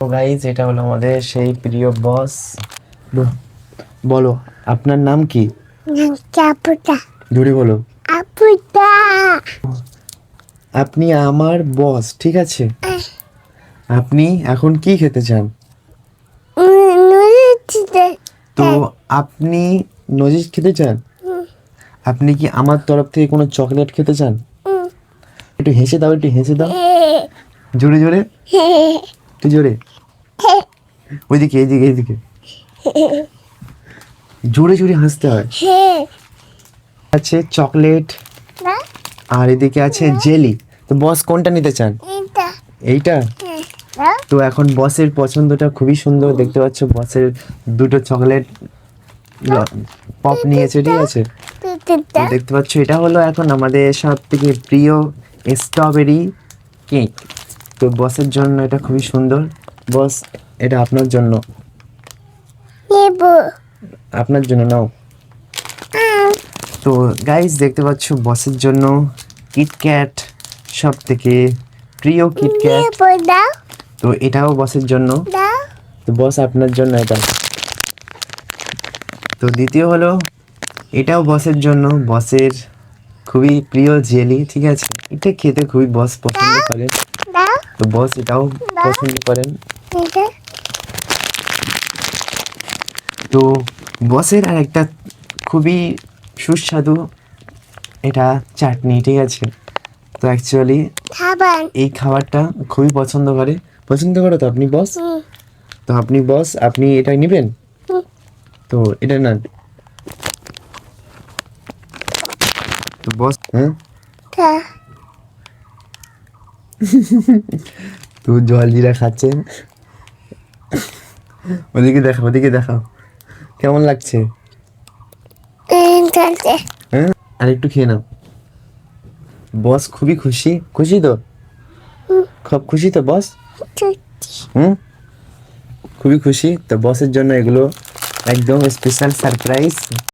তো গাইজ এটা হলো আমাদের সেই প্রিয় বস। বলো আপনার নাম কি? চাপুটা জোরে বলো। আপুটা আপনি আমার বস, ঠিক আছে? আপনি এখন কি খেতে চান? নুরুচিতে তো আপনি নজিস খেতে চান? আপনি কি আমার তরফ থেকে কোনো চকলেট খেতে চান? একটু হেসে দাও, একটু হেসে দাও, জোরে জোরে, একটু জোরে। ওইদিকে, এইদিকে, এইদিকে, জোরে জোরে হাসতে হয়। আছে চকলেট আর এদিকে আছে জেলি। তো বস কোনটা নিতে চান? এইটা। তো এখন বসের পছন্দটা খুবই সুন্দর, দেখতে পাচ্ছ বসের দুটো চকলেট পপ নিয়েছে, ঠিক আছে? তো দেখতে পাচ্ছ এটা হলো এখন আমাদের সব থেকে প্রিয় স্ট্রবেরি কেক। তো বসের জন্য এটা খুবই সুন্দর। বস এটা আপনার জন্য, আপনার জন্য নাও। তো গাইস দেখতে পাচ্ছ বসের জন্য কিটক্যাট, সব থেকে প্রিয় কিটক্যাট। তো এটাও বসের জন্য। তো বস আপনার জন্য এটা। তো দ্বিতীয় হলো এটাও বসের জন্য, বসের খুবই প্রিয় জেলি, ঠিক আছে? এটা খেতে খুবই বস পছন্দ করেন। তো বস এটাও পছন্দ করেন। তো বসের আর একটা খুবই সুস্বাদু এটা চাটনি, ঠিক আছে? তো অ্যাকচুয়ালি এই খাবারটা খুবই পছন্দ করো তো আপনি বস। তো আপনি বস, আপনি এটা নেবেন? তো এটা নেন। তো বস, হ্যাঁ, তো জল জিরা খাচ্ছেন। ওদিকে দেখাও, ওদিকে দেখাও, কেমন লাগছে? হ্যাঁ, আর একটু খেয়ে নাও। বস খুবই খুশি, খুশি তো? খুব খুশি তো বস? খুবই খুশি। তো বসের জন্য এগুলো একদম স্পেশাল সারপ্রাইজ।